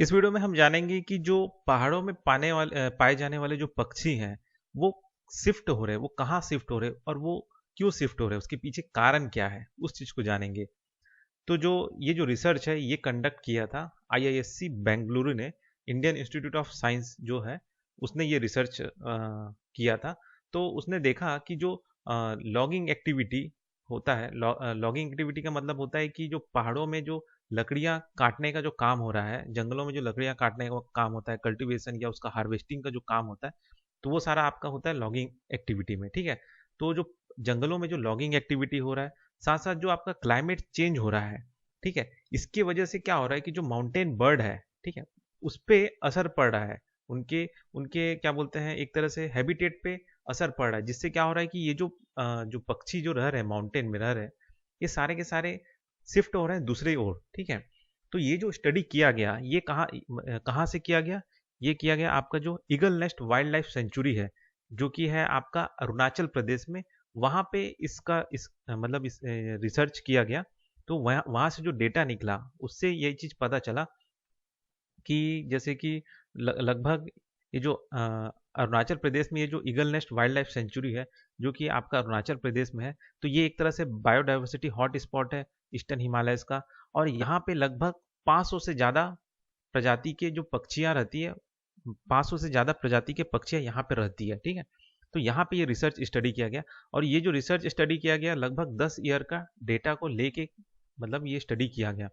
इस वीडियो में हम जानेंगे कि जो पहाड़ों में पाए जाने वाले जो पक्षी हैं वो शिफ्ट हो रहे हैं, वो कहाँ शिफ्ट हो रहे हैं और वो क्यों शिफ्ट हो रहे हैं, उसके पीछे कारण क्या है, उस चीज को जानेंगे। तो जो ये जो रिसर्च है ये कंडक्ट किया था आईआईएससी बेंगलुरु ने। इंडियन इंस्टीट्यूट ऑफ साइंस जो है उसने ये रिसर्च किया था। तो उसने देखा कि जो लॉगिंग एक्टिविटी होता है, लॉगिंग एक्टिविटी का मतलब होता है कि जो पहाड़ों में जो लकड़ियां काटने का जो काम हो रहा है, जंगलों में जो लकड़ियां काटने का काम होता है, कल्टीवेशन या उसका हार्वेस्टिंग का जो काम होता है, तो वो सारा आपका होता है लॉगिंग एक्टिविटी में। ठीक है। तो जो जंगलों में जो लॉगिंग एक्टिविटी हो रहा है, साथ साथ जो आपका क्लाइमेट चेंज हो रहा है, ठीक है, इसकी वजह से क्या हो रहा है कि जो माउंटेन बर्ड है, ठीक है, उस पे असर पड़ रहा है। उनके उनके क्या बोलते हैं, एक तरह से हैबिटेट पे असर पड़ रहा है, जिससे क्या हो रहा है कि ये जो पक्षी जो रह रहे हैं, माउंटेन में रह रहे हैं, ये सारे के सारे शिफ्ट हो रहे हैं दूसरी ओर। ठीक है। तो ये जो स्टडी किया गया ये कहाँ से किया गया? ये किया गया आपका जो eagle nest wild life sanctuary है, जो कि है आपका अरुणाचल प्रदेश में। वहां पे मतलब इस रिसर्च किया गया। तो वहां से जो डेटा निकला उससे ये चीज पता चला कि जैसे कि लगभग ये जो अरुणाचल प्रदेश में ये जो eagle nest wild life sanctuary है, जो कि आपका अरुणाचल प्रदेश में है, तो ये एक तरह से बायोडाइवर्सिटी हॉट स्पॉट है ईस्टर्न हिमालयस का। और यहाँ पे लगभग 500 से ज़्यादा प्रजाति के जो पक्षियाँ रहती है, 500 से ज़्यादा प्रजाति के पक्षियाँ यहाँ पे रहती है। ठीक है। तो यहाँ पे ये रिसर्च स्टडी किया गया, और ये जो रिसर्च स्टडी किया गया लगभग 10 ईयर का डेटा को लेके, मतलब ये स्टडी किया गया।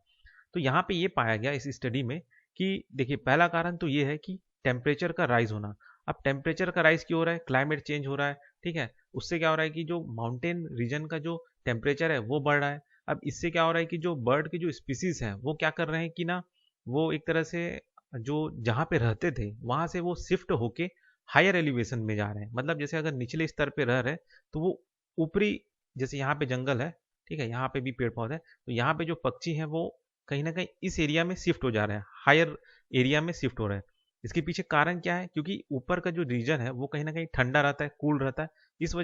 तो यहाँ पे ये पाया गया इस स्टडी में कि देखिए, पहला कारण तो ये है कि टेम्परेचर का राइज होना। अब टेम्परेचर का राइज क्यों हो रहा है? क्लाइमेट चेंज हो रहा है। ठीक है। उससे क्या हो रहा है कि जो माउंटेन रीजन का जो टेम्परेचर है वो बढ़ रहा है। अब इससे क्या हो रहा है कि जो बर्ड के जो स्पीसीज हैं वो क्या कर रहे हैं कि ना, वो एक तरह से जो जहाँ पे रहते थे वहां से वो शिफ्ट होके हायर एलिवेशन में जा रहे हैं। मतलब जैसे अगर निचले स्तर पे रह रहे हैं तो वो ऊपरी, जैसे यहाँ पे जंगल है, ठीक है, यहाँ पे भी पेड़ पौधे हैं, तो यहाँ पे जो पक्षी हैं वो कहीं ना कहीं इस एरिया में शिफ्ट हो जा रहे हैं, हायर एरिया में शिफ्ट हो रहे हैं। इसके पीछे कारण क्या है? क्योंकि ऊपर का जो रीजन है वो कहीं ना कहीं ठंडा रहता है, कूल रहता है। इस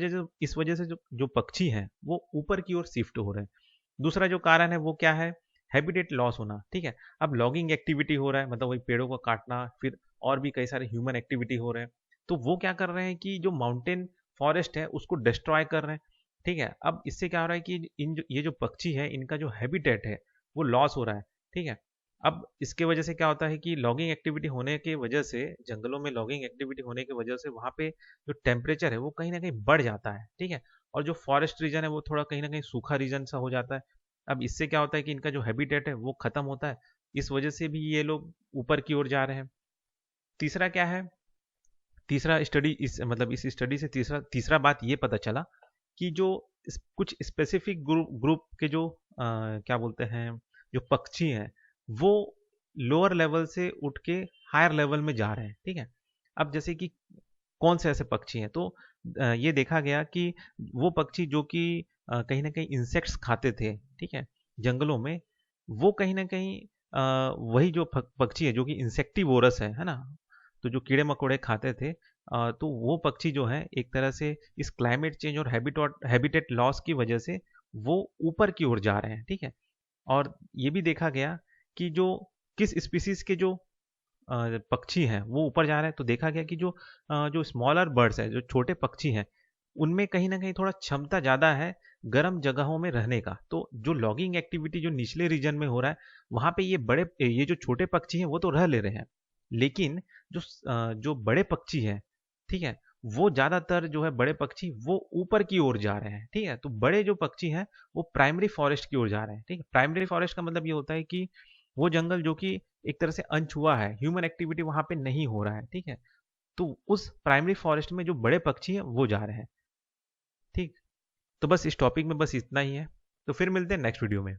वजह से जो पक्षी हैं वो ऊपर की ओर शिफ्ट हो रहे हैं। दूसरा जो कारण है वो क्या है? हैबिटेट लॉस होना। ठीक है। अब लॉगिंग एक्टिविटी हो रहा है, मतलब वही पेड़ों को काटना, फिर और भी कई सारे ह्यूमन एक्टिविटी हो रहे हैं। तो वो क्या कर रहे हैं कि जो माउंटेन फॉरेस्ट है उसको डिस्ट्रॉय कर रहे हैं। ठीक है। अब इससे क्या हो रहा है कि ये जो पक्षी है इनका जो हैबिटेट है वो लॉस हो रहा है। ठीक है। अब इसके वजह से क्या होता है कि लॉगिंग एक्टिविटी होने की वजह से, जंगलों में लॉगिंग एक्टिविटी होने की वजह से वहाँ पे जो टेम्परेचर है वो कहीं ना कहीं बढ़ जाता है। ठीक है। और जो फॉरेस्ट रीजन है वो थोड़ा कहीं ना कहीं सूखा रीजन सा हो जाता है। अब इससे क्या होता है कि इनका जो हैबिटेट है वो खत्म होता है। इस वजह से भी ये लोग ऊपर की ओर जा रहे हैं। तीसरा क्या है? तीसरा स्टडी इस मतलब इस स्टडी से तीसरा तीसरा बात ये पता चला कि जो कुछ स्पेसिफिक ग्रुप के जो क्या बोलते हैं, जो पक्षी हैं वो लोअर लेवल से उठ के हायर लेवल में जा रहे हैं। ठीक है। अब जैसे कि कौन से ऐसे पक्षी हैं, तो ये देखा गया कि वो पक्षी जो कि कहीं ना कहीं इंसेक्ट्स खाते थे, ठीक है, जंगलों में, वो कहीं ना कहीं वही जो पक्षी है जो कि इंसेक्टिवोरस है ना, तो जो कीड़े मकोड़े खाते थे, तो वो पक्षी जो है एक तरह से इस क्लाइमेट चेंज और हैबिटेट लॉस की वजह से वो ऊपर की ओर जा रहे हैं। ठीक है। और ये भी देखा गया कि जो किस स्पीसीज के जो पक्षी हैं वो ऊपर जा रहे हैं, तो देखा गया कि जो स्मॉलर बर्ड्स है, जो छोटे पक्षी हैं, उनमें कहीं ना कहीं थोड़ा क्षमता ज़्यादा है गर्म जगहों में रहने का। तो जो लॉगिंग एक्टिविटी जो निचले रीजन में हो रहा है, वहाँ पे ये जो छोटे पक्षी हैं वो तो रह ले रहे हैं, लेकिन जो बड़े पक्षी हैं, ठीक है, वो ज़्यादातर जो है बड़े पक्षी वो ऊपर की ओर जा रहे हैं। ठीक है। तो बड़े जो पक्षी हैं वो प्राइमरी फॉरेस्ट की ओर जा रहे हैं। ठीक है। प्राइमरी फॉरेस्ट का मतलब ये होता है कि वो जंगल जो कि एक तरह से अनछुआ है, ह्यूमन एक्टिविटी वहां पे नहीं हो रहा है। ठीक है। तो उस प्राइमरी फॉरेस्ट में जो बड़े पक्षी हैं वो जा रहे हैं। ठीक। तो बस इस टॉपिक में बस इतना ही है। तो फिर मिलते हैं नेक्स्ट वीडियो में।